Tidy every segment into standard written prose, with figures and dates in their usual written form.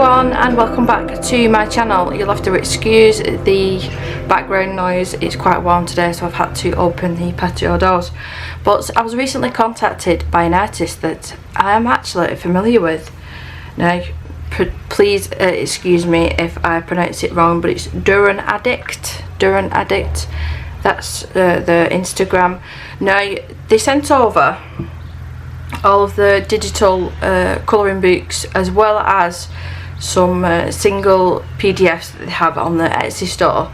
everyone, and welcome back to my channel. You'll have to excuse the background noise. It's quite warm today, so I've had to open the patio doors. But I was recently contacted by an artist that I am actually familiar with. Now please excuse me if I pronounce it wrong, but it's DurianAddict. That's the Instagram. Now they sent over all of the digital colouring books, as well as some single PDFs that they have on the Esty store.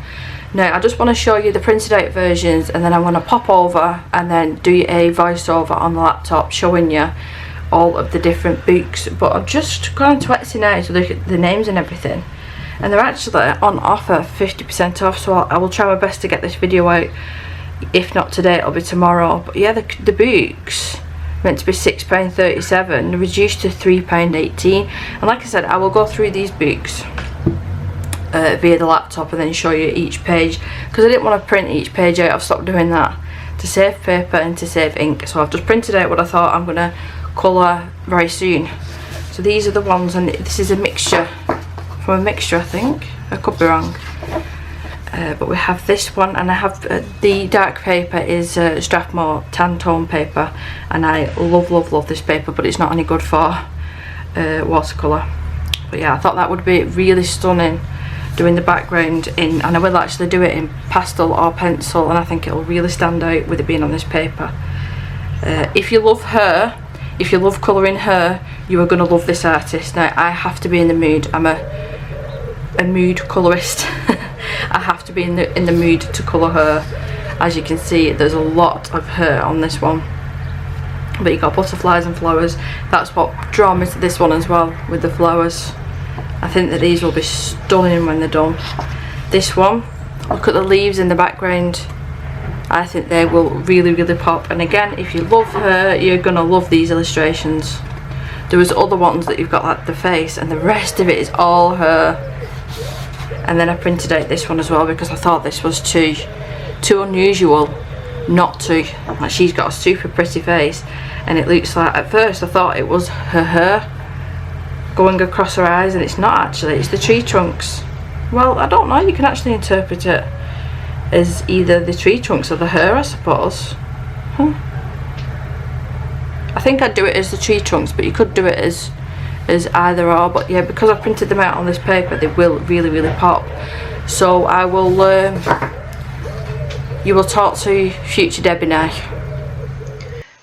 Now I just want to show you the printed out versions, and then I'm going to pop over and then do a voiceover on the laptop showing you all of the different books. But I'm just going to Etsy now to look at the names and everything, and they're actually on offer 50% off, so I will try my best to get this video out. If not today, it'll be tomorrow. But yeah, the books meant to be £6.37, reduced to £3.18. And like I said, I will go through these books via the laptop and then show you each page, because I didn't want to print each page out. I've stopped doing that to save paper and to save ink, so I've just printed out what I thought I'm going to colour very soon. So these are the ones, and this is a mixture, from a mixture I think, I could be wrong. But we have this one, and I have the dark paper is Strathmore tan tone paper, and I love this paper, but it's not any good for watercolour. But yeah, I thought that would be really stunning doing the background in, and I will actually do it in pastel or pencil, and I think it will really stand out with it being on this paper. If you love her, if you love colouring her, you are going to love this artist. Now I have to be in the mood. I'm a mood colourist. I have to be in the mood to colour her. As you can see, there's a lot of her on this one, but you got butterflies and flowers. That's what drew me to this one as well, with the flowers. I think that these will be stunning when they're done. This one, look at the leaves in the background. I think they will really pop, and again, if you love her, you're gonna love these illustrations. There was other ones that you've got like the face, and the rest of it is all her. And then I printed out this one as well, because I thought this was too unusual not to. Like, she's got a super pretty face, and it looks like, at first I thought it was her hair going across her eyes, and it's not actually, it's the tree trunks. Well, I don't know, you can actually interpret it as either the tree trunks or the hair, I suppose. I think I'd do it as the tree trunks, but you could do it as either or. But yeah, because I printed them out on this paper, they will really pop. So I will you will talk to future Debbie now.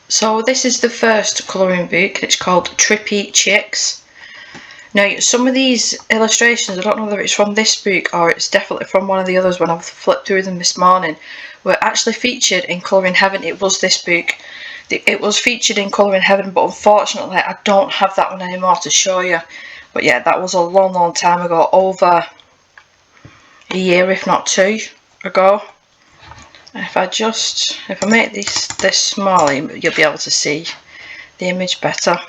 So this is the first colouring book. It's called Trippy Chicks. Now some of these illustrations, I don't know whether it's from this book or it's definitely from one of the others when I've flipped through them this morning, were actually featured in Colouring Heaven. It was this book. It was featured in Colouring Heaven, but unfortunately I don't have that one anymore to show you. But yeah, that was a long time ago, over a year if not two ago. If I make this small, you'll be able to see the image better.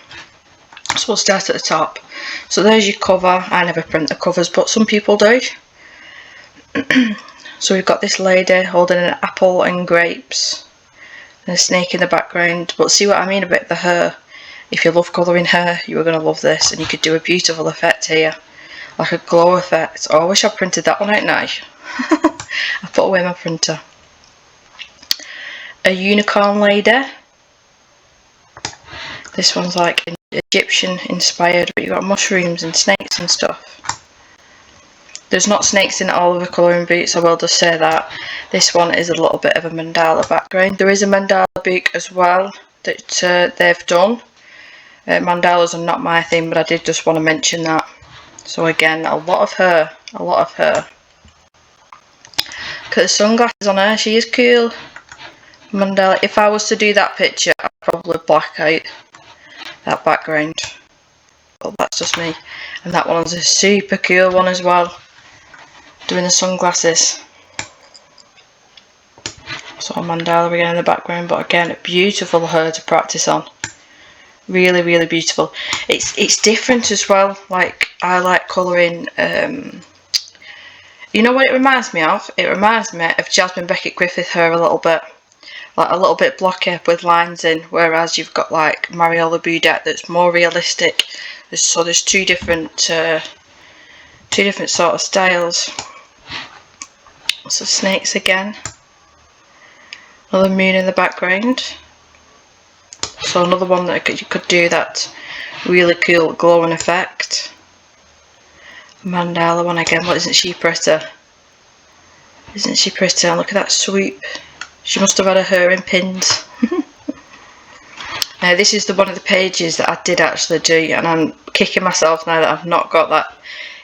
So we'll start at the top. So there's your cover. I never print the covers, but some people do. So we've got this lady holding an apple and grapes, and a snake in the background. But see what I mean about the hair? If you love colouring hair, you are going to love this, and you could do a beautiful effect here, like a glow effect. Oh, I wish I printed that one out now. I put away my printer. A unicorn lady. This one's like Egyptian inspired, but you've got mushrooms and snakes and stuff. There's not snakes in all of the colouring books, I will just say that. This one is a little bit of a mandala background. There is a mandala book as well that they've done. Mandalas are not my thing, but I did just want to mention that. So again, a lot of her. Look at the sunglasses on her, she is cool. Mandala. If I was to do that picture, I'd probably black out that background. But that's just me. And that one's a super cool one as well, doing the sunglasses. Sort of mandala again in the background, but again, beautiful hair to practice on. Really beautiful. It's different as well. Like, I like colouring. You know what it reminds me of? It reminds me of Jasmine Beckett Griffith hair a little bit. Like a little bit blocky with lines in, whereas you've got like Mariola Boudet that's more realistic. So there's two different two different sort of styles. So snakes again, another moon in the background. So another one that you could do that really cool glowing effect. Mandala one again, but isn't she pretty? Isn't she pretty? And look at that swoop. She must have had her hair in pins. Now this is one of the pages that I did actually do, and I'm kicking myself now that I've not got that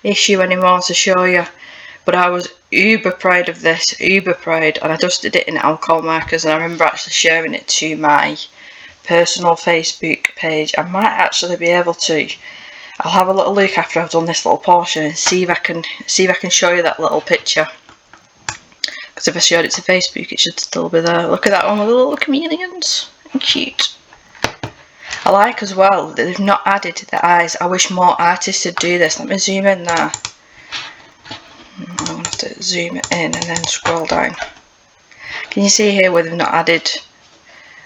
issue anymore to show you. But I was uber proud of this, uber proud, and I just did it in alcohol markers, and I remember actually sharing it to my personal Facebook page. I might actually be able to. I'll have a little look after I've done this little portion and see if I can show you that little picture. Because if I showed it to Facebook, it should still be there. Look at that one with the little chameleons. Cute. I like as well that they've not added the eyes. I wish more artists would do this. Let me zoom in there. I'm going to have to zoom it in and then scroll down. Can you see here where they've not added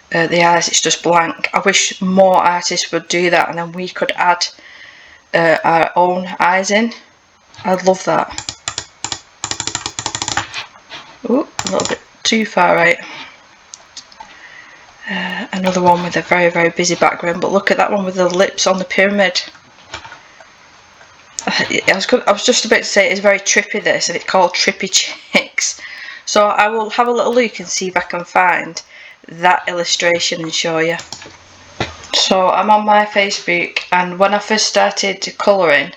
the eyes? It's just blank. I wish more artists would do that, and then we could add our own eyes in. I'd love that. Ooh, a little bit too far right. Another one with a very, very busy background, but look at that one with the lips on the pyramid. I was just about to say it's very trippy this, and it's called Trippy Chicks. So I will have a little look and see if I can find that illustration and show you. So I'm on my Facebook, and when I first started colouring,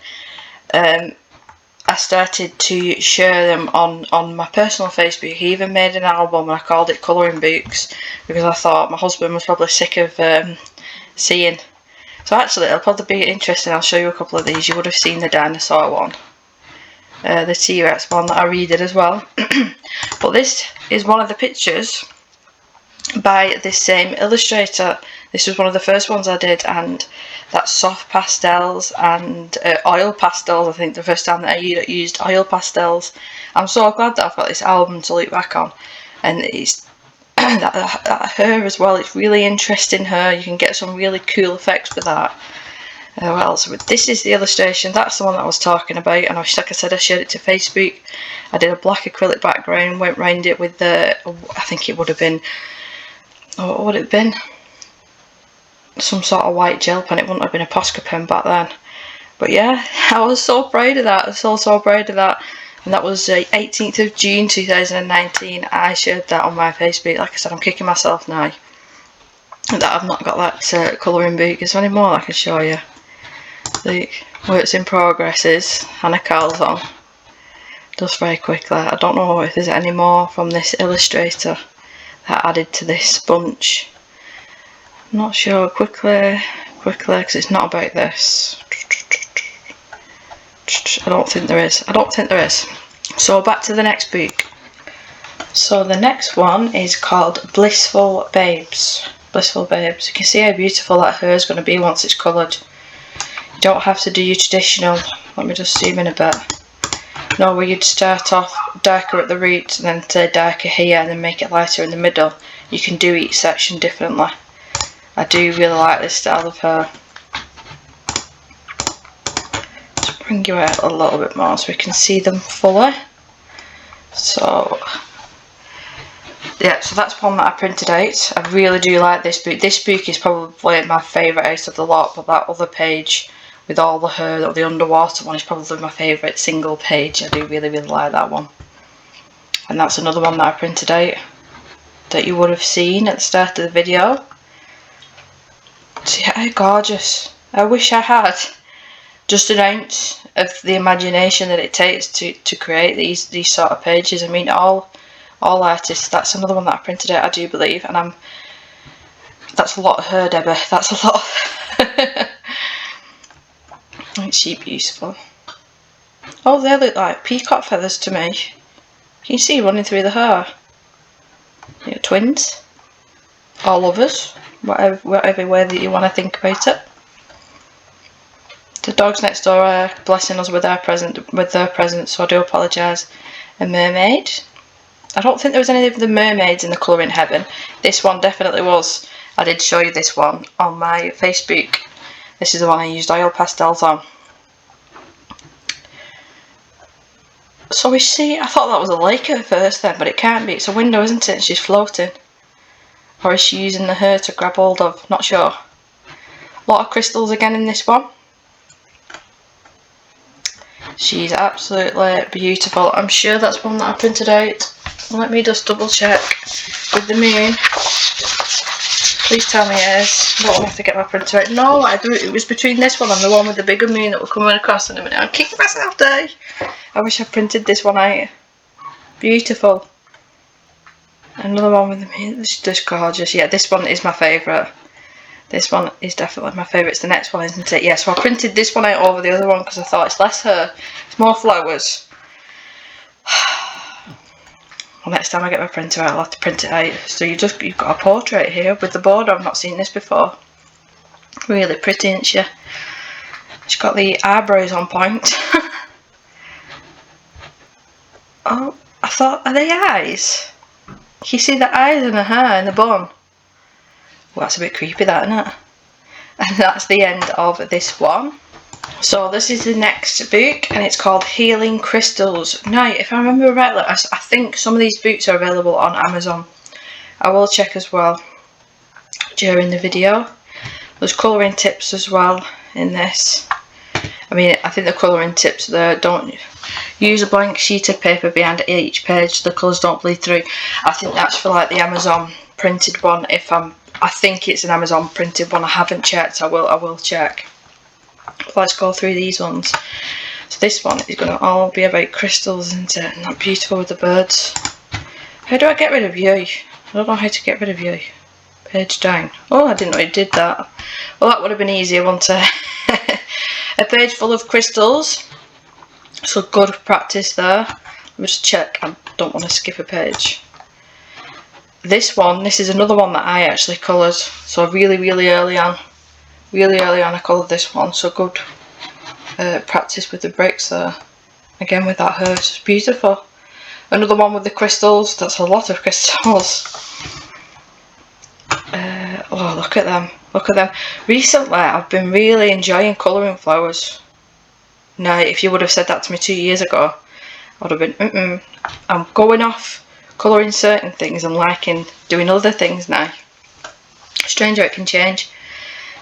I started to share them on my personal Facebook. He even made an album and I called it Colouring Books, because I thought my husband was probably sick of seeing. So actually it'll probably be interesting. I'll show you a couple of these. You would have seen the dinosaur one, the T-Rex one that I redid as well. But this is one of the pictures by this same illustrator. This was one of the first ones I did, and that's soft pastels and oil pastels. I think the first time that I used oil pastels. I'm so glad that I've got this album to look back on, and it's that hair as well. It's really interesting hair. You can get some really cool effects with that. What else? This is the illustration. That's the one that I was talking about, and like I said, I shared it to Facebook. I did a black acrylic background, went round it with the, I think it would have been, what would it have been? Some sort of white gel pen. It wouldn't have been a Posca pen back then. But yeah, I was so proud of that. I was so proud of that. And that was 18th of June 2019. I shared that on my Facebook. Like I said, I'm kicking myself now that I've not got that colouring book. Is there any more I can show you? Look, works in progress is Hannah Carl's on. Just very quickly. I don't know if there's any more from this illustrator that added to this bunch. I'm not sure. Quickly, because it's not about this. I don't think there is. So back to the next book. So the next one is called Blissful Babes. Blissful Babes. You can see how beautiful that hair is going to be once it's coloured. You don't have to do your traditional. Let me just zoom in a bit. No, where you'd start off darker at the roots and then say darker here and then make it lighter in the middle. You can do each section differently. I do really like this style of hair. Just bring you out a little bit more so we can see them fully. So yeah, so that's one that I printed out. I really do like this book. This book is probably my favourite out of the lot, but that other page with all the hair, the underwater one, is probably my favourite single page. I do really like that one. And that's another one that I printed out that you would have seen at the start of the video. See how gorgeous. I wish I had just an ounce of the imagination that it takes to create these sort of pages. I mean, all artists. That's another one that I printed out, I do believe, and that's a lot of her, Debbie. That's a lot of Isn't she beautiful? Oh, they look like peacock feathers to me. Can you see running through the hair? You're twins, or lovers, whatever way that you want to think about it. The dogs next door are blessing us with their present, so I do apologise. A mermaid. I don't think there was any of the mermaids in the colouring heaven. This one definitely was. I did show you this one on my Facebook. This is the one I used oil pastels on. So we see, I thought that was a lake at first then, but it can't be. It's a window, isn't it? And she's floating. Or is she using the hair to grab hold of? Not sure. A lot of crystals again in this one. She's absolutely beautiful. I'm sure that's one that I printed out. Let me just double check with the moon. Please tell me it is. I don't want to have to get my printer out. No, it was between this one and the one with the bigger moon that we're coming across in a minute. I'm kicking myself down. I wish I printed this one out. Beautiful. Another one with the moon. It's just gorgeous. Yeah, this one is my favourite. This one is definitely my favourite. It's the next one, isn't it? Yeah, so I printed this one out over the other one because I thought it's less hair, it's more flowers. Well, next time I get my printer out, I'll have to print it out. So you've got a portrait here with the border. I've not seen this before. Really pretty, isn't she? She's got the eyebrows on point. Oh, I thought, are they eyes? Can you see the eyes in her hair in the bun? Well, that's a bit creepy, that, isn't it? And that's the end of this one. So this is the next book, and it's called Healing Crystals. Now, if I remember rightly, I think some of these books are available on Amazon. I will check as well during the video. There's colouring tips as well in this. I mean, I think the colouring tips there, don't use a blank sheet of paper behind each page, the colours don't bleed through. I think that's for like the Amazon printed one. I think it's an Amazon printed one. I haven't checked. I will check. Let's go through these ones. So this one is going to all be about crystals, isn't it? And that beautiful with the birds. How do I get rid of you? I don't know how to get rid of you. Page down. Oh, I didn't know it did that. Well, that would have been easier, wouldn't it? A page full of crystals. So good practice there. Let me just check. I don't want to skip a page. This is another one that I actually coloured. So really early on. Really early on I coloured this one. So good practice with the bricks there. Again with that hair. It's beautiful. Another one with the crystals. That's a lot of crystals. Oh, look at them. Look at them. Recently I've been really enjoying colouring flowers. Now, if you would have said that to me 2 years ago, I would have been, I'm going off colouring certain things and liking doing other things now. Strange how it can change.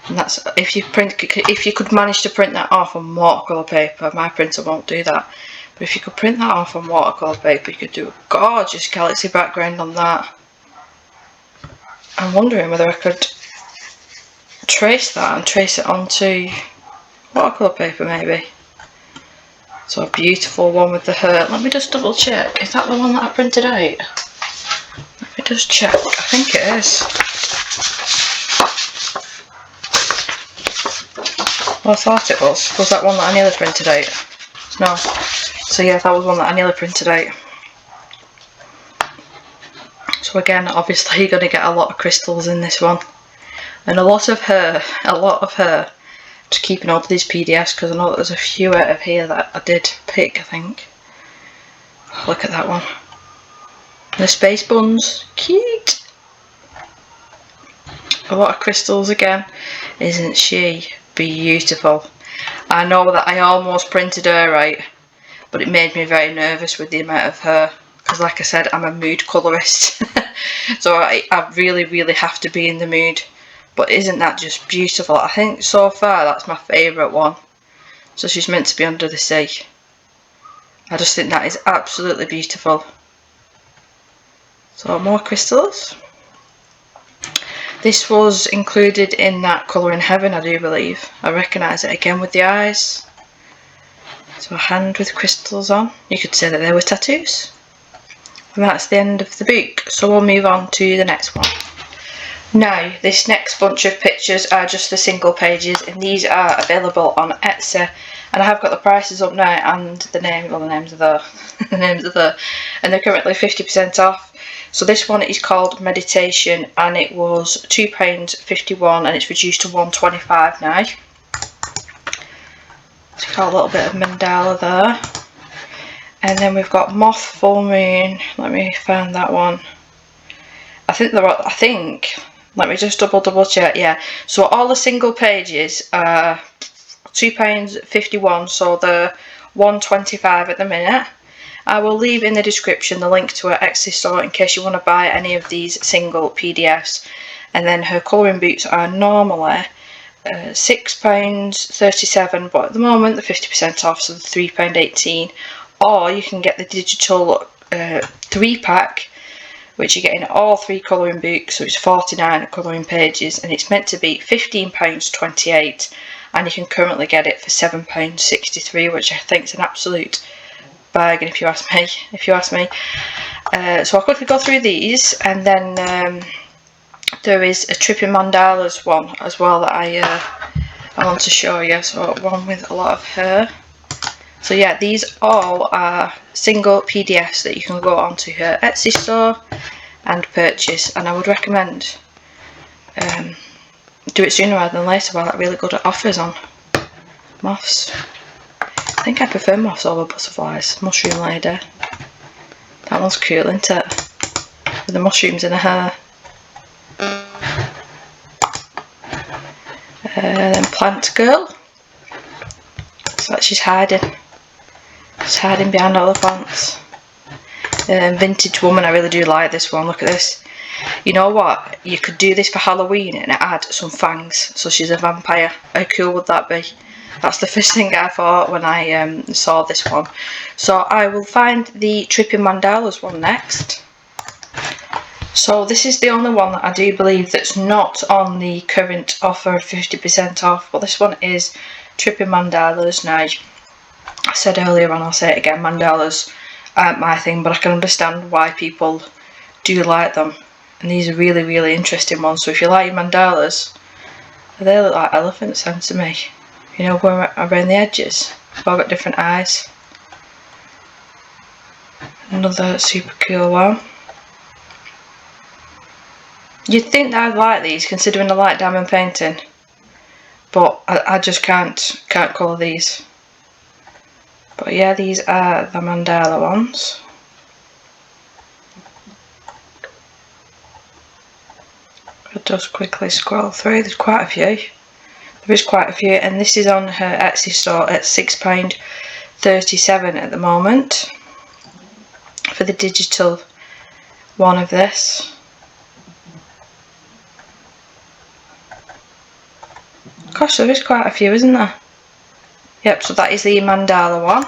And that's if you could manage to print that off on watercolour paper. My printer won't do that. But if you could print that off on watercolour paper, you could do a gorgeous galaxy background on that. I'm wondering whether I could trace that and trace it onto watercolour paper maybe. So a beautiful one with the hair. Let me just double check. Is that the one that I printed out? Let me just check. I think it is. Well, I thought it was. Was that one that I nearly printed out? No. So yeah, that was one that I nearly printed out. So again, obviously you're going to get a lot of crystals in this one. And a lot of hair. Just keeping up with these PDFs because I know that there's a few out of here that I did pick, I think. Look at that one. The space buns. Cute. A lot of crystals again. Isn't she beautiful? I know that I almost printed her out, but it made me very nervous with the amount of hair. Because like I said, I'm a mood colourist. So I really have to be in the mood. But isn't that just beautiful? I think so far that's my favourite one. So she's meant to be under the sea. I just think that is absolutely beautiful. So more crystals. This was included in that Colour in Heaven, I do believe. I recognise it again with the eyes. So a hand with crystals on. You could say that they were tattoos. And that's the end of the book. So we'll move on to the next one. Now, this next bunch of pictures are just the single pages, and these are available on Etsy. And I have got the prices up now, and the names are there. The names are there, and they're currently 50% off. So this one is called Meditation, and it was £2.51, and it's reduced to £1.25 now. It's got a little bit of mandala there, and then we've got Moth, Full Moon. Let me find that one. Let me just double check. Yeah, so all the single pages are £2.51, so they're £1.25 at the minute. I will leave in the description the link to her Etsy store in case you want to buy any of these single PDFs. And then her colouring books are normally £6.37, but at the moment they're 50% off, so they're £3.18. Or you can get the digital 3-pack, which you're getting all 3 colouring books, so it's 49 colouring pages, and it's meant to be £15.28, and you can currently get it for £7.63, which I think is an absolute bargain if you ask me. So I'll quickly go through these, and then there is a trippy mandalas one as well that I want to show you. So one with a lot of her. So yeah, these all are single PDFs that you can go onto her Etsy store and purchase, and I would recommend do it sooner rather than later while they're really good at offers on moths. I think I prefer moths over butterflies. Mushroom lady. That one's cool, isn't it? With the mushrooms in her hair. Then plant girl. Looks like she's hiding. She's hiding behind all the plants. Vintage woman, I really do like this one. Look at this. You know what? You could do this for Halloween and add some fangs, so she's a vampire. How cool would that be? That's the first thing I thought when I saw this one. So I will find the trippy mandalas one next. So this is the only one that I do believe that's not on the current offer of 50% off, but this one is trippy mandalas. Now, I said earlier on, I'll say it again, mandalas aren't my thing, but I can understand why people do like them. And these are really, really interesting ones. So if you like your mandalas, they look like elephants then to me. You know, going around the edges. They've all got different eyes. Another super cool one. You'd think that I'd like these, considering I like diamond painting, but I just can't colour these. But yeah, these are the mandala ones. I'll just quickly scroll through. There's quite a few. There is quite a few, and this is on her Etsy store at £6.37 at the moment for the digital one of this. Gosh, there is quite a few, isn't there? Yep, so that is the mandala one.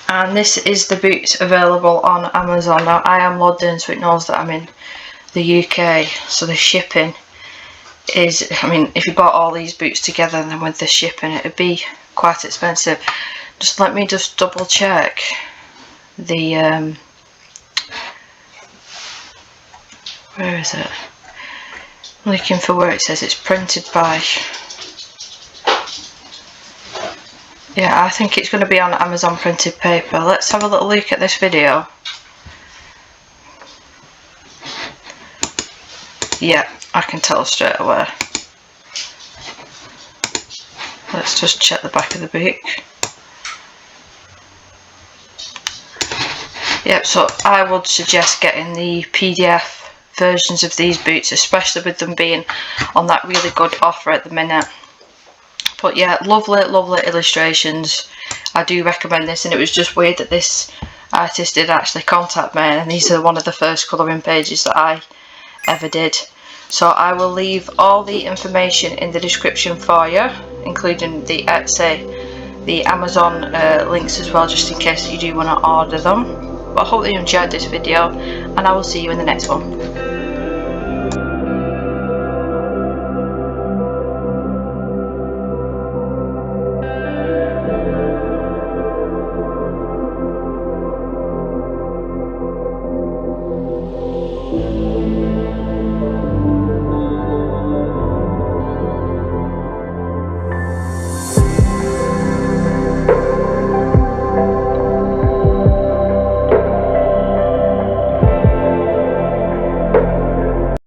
And this is the boots available on Amazon. Now, I am logged in, so it knows that I'm in the UK, so the shipping is, I mean, if you bought all these boots together and then with the shipping, it would be quite expensive. Just let me just double check the, where is it? I'm looking for where it says it's printed by. Yeah, I think it's going to be on Amazon printed paper. Let's have a little look at this video. Yeah, I can tell straight away. Let's just check the back of the book. Yep, so I would suggest getting the PDF versions of these boots, especially with them being on that really good offer at the minute. But yeah, lovely, lovely illustrations. I do recommend this, and it was just weird that this artist did actually contact me, and these are one of the first colouring pages that I ever did. So I will leave all the information in the description for you, including the Etsy, the Amazon links as well, just in case you do want to order them. But I hope that you enjoyed this video, and I will see you in the next one.